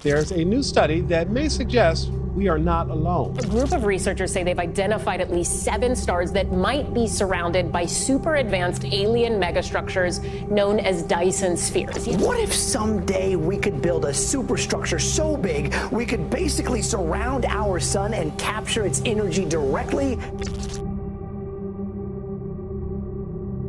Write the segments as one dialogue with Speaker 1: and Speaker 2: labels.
Speaker 1: There's a new study that may suggest we are not alone.
Speaker 2: A group of researchers say they've identified at least 7 stars that might be surrounded by super advanced alien megastructures known as Dyson spheres.
Speaker 3: What if someday we could build a superstructure so big we could basically surround our sun and capture its energy directly?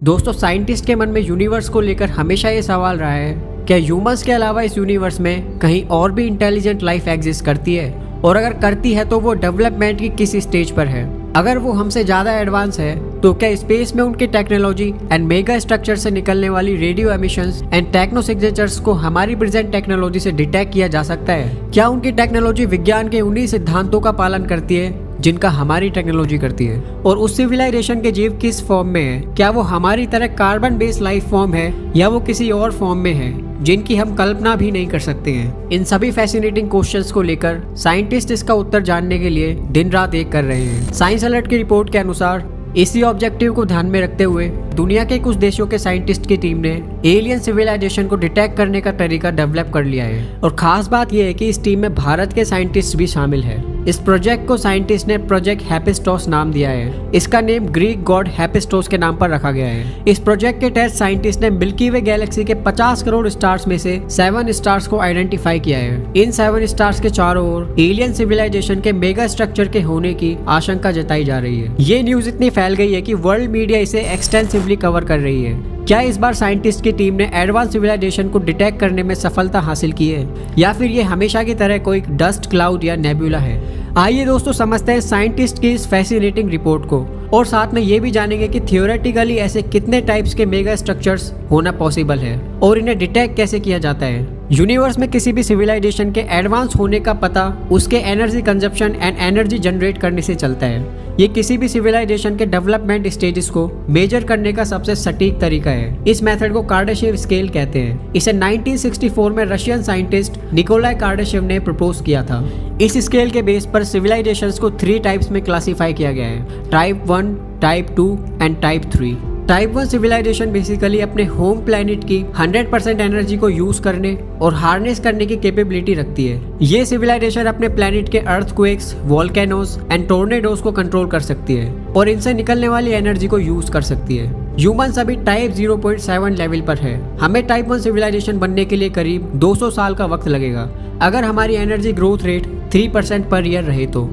Speaker 4: दोस्तों, scientist के मन में universe को लेकर हमेशा ये सवाल रहा है, क्या ह्यूमंस के अलावा इस यूनिवर्स में कहीं और भी इंटेलिजेंट लाइफ एग्जिस्ट करती है, और अगर करती है तो वो डेवलपमेंट की किस स्टेज पर है। अगर वो हमसे ज़्यादा एडवांस है तो क्या स्पेस में उनकी टेक्नोलॉजी एंड मेगा स्ट्रक्चर से निकलने वाली radio emissions and techno signatures को हमारी प्रेजेंट टेक्नोलॉजी से डिटेक्ट किया जा सकता है? क्या उनकी टेक्नोलॉजी विज्ञान के उन्हीं सिद्धांतों का पालन करती है जिनका हमारी टेक्नोलॉजी करती है? और उस सिविलाइजेशन के जीव किस फॉर्म में है? क्या वो हमारी तरह कार्बन बेस्ड लाइफ फॉर्म है या वो किसी और फॉर्म में है जिनकी हम कल्पना भी नहीं कर सकते हैं? इन सभी फैसिनेटिंग क्वेश्चंस को लेकर साइंटिस्ट इसका उत्तर जानने के लिए दिन रात एक कर रहे हैं। साइंस अलर्ट की रिपोर्ट के अनुसार इसी ऑब्जेक्टिव को ध्यान में रखते हुए दुनिया के कुछ देशों के साइंटिस्ट की टीम ने एलियन सिविलाइजेशन को डिटेक्ट करने का तरीका डेवलप कर लिया है। और खास बात यह है कि इस टीम में भारत के साइंटिस्ट भी शामिल है। इस प्रोजेक्ट को साइंटिस्ट ने प्रोजेक्ट हेफेस्टोस नाम दिया है। इसका नेम ग्रीक गॉड हेफेस्टोस के नाम पर रखा गया है। इस प्रोजेक्ट के तहत साइंटिस्ट ने मिल्की वे गैलेक्सी के 50 करोड़ स्टार्स में से 7 स्टार्स को आइडेंटिफाई किया है। इन 7 स्टार्स के चारों ओर एलियन सिविलाइजेशन के मेगा स्ट्रक्चर के होने की आशंका जताई जा रही है। ये न्यूज इतनी फैल गई है कि वर्ल्ड मीडिया इसे एक्सटेंसिवली कवर कर रही है। क्या इस बार साइंटिस्ट की टीम ने एडवांस सिविलाइजेशन को डिटेक्ट करने में सफलता हासिल की है, या फिर ये हमेशा की तरह कोई डस्ट क्लाउड या नेबुला है? आइए दोस्तों समझते हैं साइंटिस्ट की इस फैसिनेटिंग रिपोर्ट को, और साथ में ये भी जानेंगे कि थियोरेटिकली ऐसे कितने टाइप्स के मेगा स्ट्रक्चर्स होना पॉसिबल है और इन्हें डिटेक्ट कैसे किया जाता है। यूनिवर्स में किसी भी सिविलाइजेशन के एडवांस होने का पता उसके energy consumption and energy generate करने से चलता है। ये किसी भी सिविलाइजेशन के डेवलपमेंट स्टेजेस को मेजर करने का सबसे सटीक तरीका है। इस मेथड को कार्डाशेव स्केल कहते हैं। इसे 1964 में रशियन साइंटिस्ट निकोलाई कार्डाशेव ने प्रपोज किया था। इस स्केल के बेस पर सिविलाइजेशंस को 3 टाइप्स में क्लासिफाई किया गया है, type 1, type 2 and type 3। Type 1 civilization basically अपने होम प्लेनेट की 100% एनर्जी को यूज करने और हार्नेस करने की कैपेबिलिटी रखती है। ये सिविलाइजेशन अपने प्लेनेट के अर्थक्वेक्स, वोल्केनोस एंड टोर्नेडोज को कंट्रोल कर सकती है और इनसे निकलने वाली एनर्जी को यूज कर सकती है। ह्यूमंस अभी टाइप 0.7 लेवल पर है। हमें टाइप 1 सिविलाइजेशन बनने के लिए करीब 200 साल का वक्त लगेगा, अगर हमारी energy growth rate 3% per year रहे तो।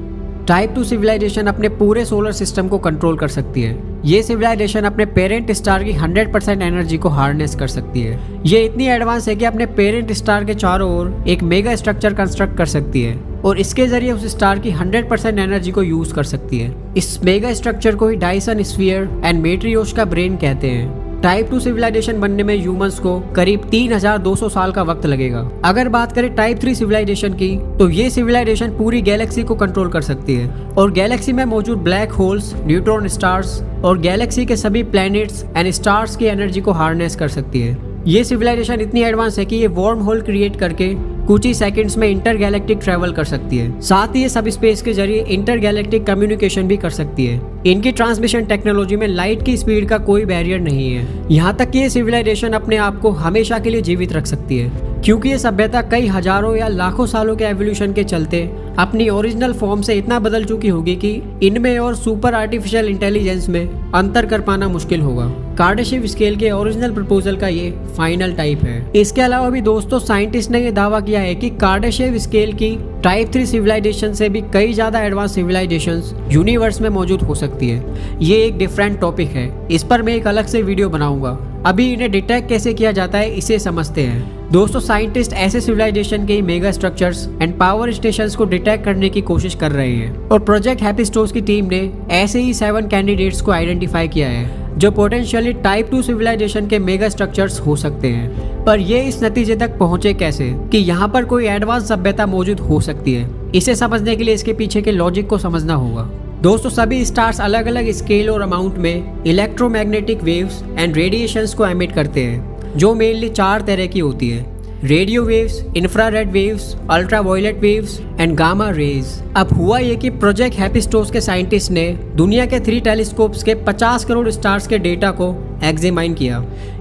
Speaker 4: टाइप 2 सिविलाइजेशन अपने पूरे सोलर सिस्टम को कंट्रोल कर सकती है। ये सिविलाइजेशन अपने पेरेंट स्टार की 100% एनर्जी को हार्नेस कर सकती है। ये इतनी एडवांस है कि अपने पेरेंट स्टार के चारों ओर एक मेगा स्ट्रक्चर कंस्ट्रक्ट कर सकती है और इसके जरिए उस स्टार की 100% एनर्जी को यूज कर सकती है। इस मेगा स्ट्रक्चर को ही डायसन स्फीयर एंड मेट्रियोश का ब्रेन कहते हैं। टाइप 2 सिविलाइजेशन बनने में ह्यूमंस को करीब 3200 साल का वक्त लगेगा। अगर बात करें टाइप 3 सिविलाइजेशन की, तो ये सिविलाइजेशन पूरी गैलेक्सी को कंट्रोल कर सकती है और गैलेक्सी में मौजूद ब्लैक होल्स, न्यूट्रॉन स्टार्स और गैलेक्सी के सभी प्लैनेट्स एंड स्टार्स की एनर्जी को हार्नेस कर सकती है। ये सिविलाइजेशन इतनी एडवांस है कि ये वार्म होल क्रिएट करके कुछ ही सेकंड्स में इंटरगैलेक्टिक ट्रैवल कर सकती है। साथ ही ये सब स्पेस के जरिए इंटरगैलेक्टिक कम्युनिकेशन भी कर सकती है। इनकी ट्रांसमिशन टेक्नोलॉजी में लाइट की स्पीड का कोई बैरियर नहीं है। यहाँ तक कि ये सिविलाइजेशन अपने आप को हमेशा के लिए जीवित रख सकती है, क्योंकि ये सभ्यता कई हजारों या लाखों सालों के एवोल्यूशन के चलते अपनी ओरिजिनल फॉर्म से इतना बदल चुकी होगी कि इनमें और सुपर आर्टिफिशियल इंटेलिजेंस में अंतर कर पाना मुश्किल होगा। कार्डाशेव स्केल के ओरिजिनल प्रपोजल का ये फाइनल टाइप है। इसके अलावा भी दोस्तों साइंटिस्ट ने ये दावा किया है कि कार्डाशेव स्केल की टाइप 3 सिविलाइजेशन से भी कई ज्यादा एडवांस सिविलाइजेशंस यूनिवर्स में मौजूद हो सकती है। ये एक डिफरेंट टॉपिक है, इस पर मैं एक अलग से वीडियो बनाऊंगा। अभी इन्हें डिटेक्ट कैसे किया जाता है इसे समझते हैं। दोस्तों साइंटिस्ट ऐसे सिविलाइजेशन के mega structures and power stations को डिटेक्ट करने की कोशिश कर रहे हैं और प्रोजेक्ट हेफेस्टोस की टीम ने ऐसे ही 7 कैंडिडेट्स को आइडेंटिफाई किया है जो पोटेंशियली टाइप 2 सिविलाइजेशन के मेगा स्ट्रक्चर्स हो सकते हैं। पर ये इस नतीजे तक पहुंचे कैसे कि यहाँ पर कोई एडवांस सभ्यता मौजूद हो सकती है? इसे समझने के लिए इसके पीछे के लॉजिक को समझना होगा। दोस्तों सभी स्टार्स अलग अलग स्केल और अमाउंट में इलेक्ट्रोमैग्नेटिक वेव्स एंड रेडिएशंस को एमिट करते हैं, जो मेनली 4 तरह की होती है। Radio waves, infrared waves, ultraviolet waves and gamma rays. अब हुआ ये कि प्रोजेक्ट हेफेस्टोस के साइंटिस्ट ने दुनिया के 3 टेलीस्कोप्स के 50 करोड़ स्टार्स के डेटा को एग्जामिन किया,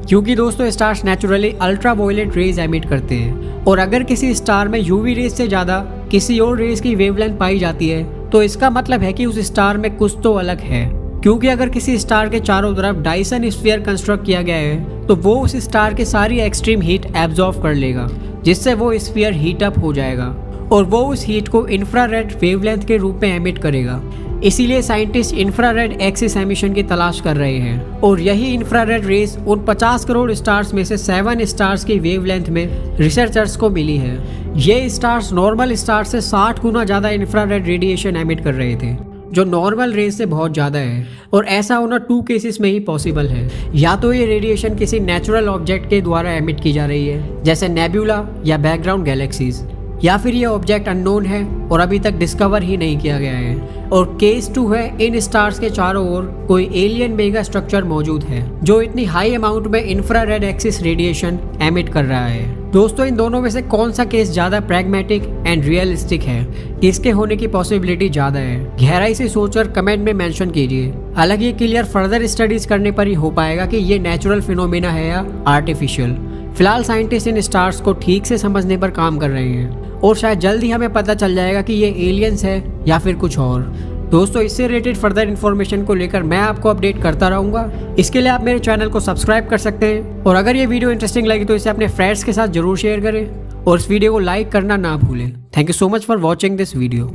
Speaker 4: क्योंकि दोस्तों stars naturally ultraviolet rays emit करते हैं, और अगर किसी स्टार में यूवी रेज से ज़्यादा किसी और रेज की वेवलेंथ पाई जाती है तो इसका मतलब है कि उस स्टार में कुछ तो अलग है। क्योंकि अगर किसी स्टार के चारों तरफ डायसन स्फीयर कंस्ट्रक्ट किया गया है तो वो उस स्टार की सारी एक्सट्रीम हीट एब्जॉर्ब कर लेगा, जिससे वो स्फीयर हीट अप हो जाएगा और वो उस हीट को इंफ्रारेड वेवलेंथ के रूप में एमिट करेगा। इसीलिए साइंटिस्ट इंफ्रारेड एक्सिस एमिशन की तलाश कर रहे हैं, और यही इंफ्रारेड रेज उन 50 करोड़ स्टार्स में से 7 स्टार्स की वेवलेंथ में रिसर्चर्स को मिली है। ये स्टार्स नॉर्मल स्टार से 60 गुना ज़्यादा इंफ्रारेड रेडिएशन एमिट कर रहे थे, जो नॉर्मल रेज से बहुत ज़्यादा है, और ऐसा होना 2 केसेस में ही पॉसिबल है। या तो ये रेडिएशन किसी नेचुरल ऑब्जेक्ट के द्वारा एमिट की जा रही है, जैसे नेब्यूला या बैकग्राउंड गैलेक्सीज, या फिर ये ऑब्जेक्ट अननोन है और अभी तक डिस्कवर ही नहीं किया गया है। और केस 2 है, इन स्टार्स के चारों ओर कोई एलियन मेगा स्ट्रक्चर मौजूद है जो इतनी हाई अमाउंट में इंफ्रारेड एक्सिस रेडिएशन एमिट कर रहा है। दोस्तों इन दोनों में से कौन सा केस ज़्यादा प्रैग्मेटिक एंड रियलिस्टिक है, इसके होने की पॉसिबिलिटी ज़्यादा है? गहराई से सोचकर कमेंट में मेंशन कीजिए। हालांकि ये क्लियर फर्दर स्टडीज करने पर ही हो पाएगा कि ये नेचुरल फिनोमेना है या आर्टिफिशियल। फिलहाल साइंटिस्ट इन स्टार्स को ठीक से समझने पर काम कर रहे हैं, और शायद जल्द ही हमें पता चल जाएगा कि ये एलियंस है या फिर कुछ और। दोस्तों इससे रिलेटेड फर्दर इन्फॉर्मेशन को लेकर मैं आपको अपडेट करता रहूँगा। इसके लिए आप मेरे चैनल को सब्सक्राइब कर सकते हैं, और अगर ये वीडियो इंटरेस्टिंग लगी तो इसे अपने फ्रेंड्स के साथ जरूर शेयर करें, और इस वीडियो को लाइक करना ना भूलें। Thank you so much for watching this video.